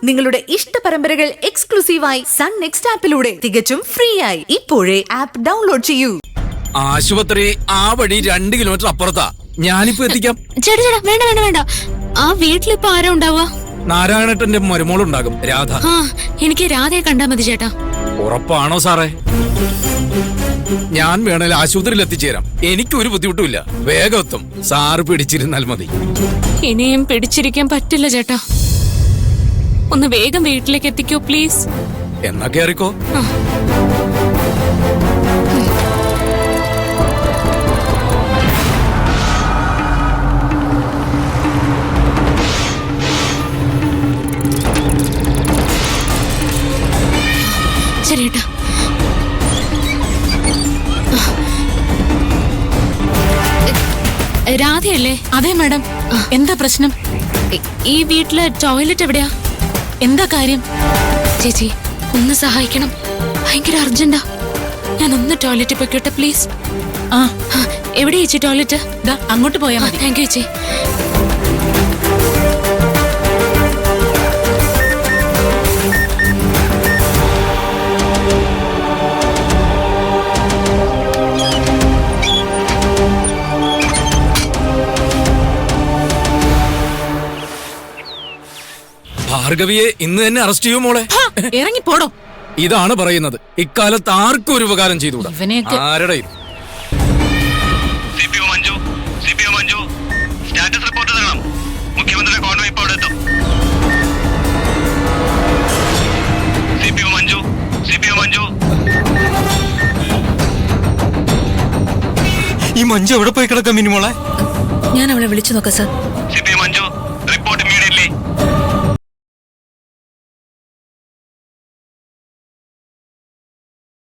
നിങ്ങളുടെ ഇഷ്ട പരമ്പരകൾ എക്സ്ക്ലൂസീവായി സൺ നെക്സ്റ്റ് ആപ്പിലൂടെ തികച്ചും ഫ്രീ ആയി ഇപ്പോഴേ ആപ്പ് ഡൗൺലോഡ് ചെയ്യൂ. ആശുപത്രി ആ വഴി 2 കിലോമീറ്റർ അപ്പുറത്താ. ഞാനിപ്പോ എത്തിക്കാം. ചേട്ടാ വേണ്ട വേണ്ട വേണ്ട. ആ വീട്ടിലിപ്പോ ആരാ ഉണ്ടാവുക? നാരായണേട്ടന്റെ മരുമോളുണ്ടാകും, രാധ. എനിക്ക് രാധയെ കണ്ടാ മതി ചേട്ടാ. ഉറപ്പാണോ സാറേ? ഞാൻ വേണേൽ ആശുപത്രിയിൽ എത്തിച്ചേരാം. എനിക്കൊരു ബുദ്ധിമുട്ടുമില്ല. വേഗം എത്തും. സാറ് പിടിച്ചിരുന്നാൽ മതി. ഇനിയും പിടിച്ചിരിക്കാൻ പറ്റില്ല ചേട്ടാ. ഒന്ന് വേഗം വീട്ടിലേക്ക് എത്തിക്കോ പ്ലീസ്. എന്നാ കേറിക്കോ. ശരി ഏട്ടാ. രാധയല്ലേ? അതെ മാഡം. എന്താ പ്രശ്നം? ഈ വീട്ടിലെ ടോയ്ലറ്റ് എവിടെയാ? എന്താ കാര്യം? ചേച്ചി ഒന്ന് സഹായിക്കണം, ഭയങ്കര അർജന്റാ. ഞാൻ ഒന്ന് ടോയ്ലറ്റിൽ പോയിക്കോട്ടെ പ്ലീസ്. ആ എവിടെ ചേച്ചി ടോയ്ലറ്റ്? ദാ അങ്ങോട്ട് പോയാ മതി. താങ്ക് യു ചേച്ചി. ഭാർഗവിയെ ഇന്ന് തന്നെ അറസ്റ്റ് ചെയ്യൂ മോളെ. ഇറങ്ങി പോടോ. ഇതാണ് പറയുന്നത്. ഇക്കാലത്ത് ആർക്കും ഒരു ഉപകാരം ചെയ്തുകൂടാ. ഇവനെയൊക്കെ ആരുടെ ഇത്? സിപിഒ മഞ്ജു സ്റ്റാറ്റസ് റിപ്പോർട്ട് തരണം. മുഖ്യമന്ത്രിയുടെ കോൺവോയ് ഇപ്പോൾ അവിടെ എത്തും. സിപിഒ മഞ്ജു ഈ മഞ്ജു എവിടെ പോയി കിടക്കാം മിനിമോളെ? ഞാൻ അവളെ വിളിച്ചു നോക്കാം സാർ.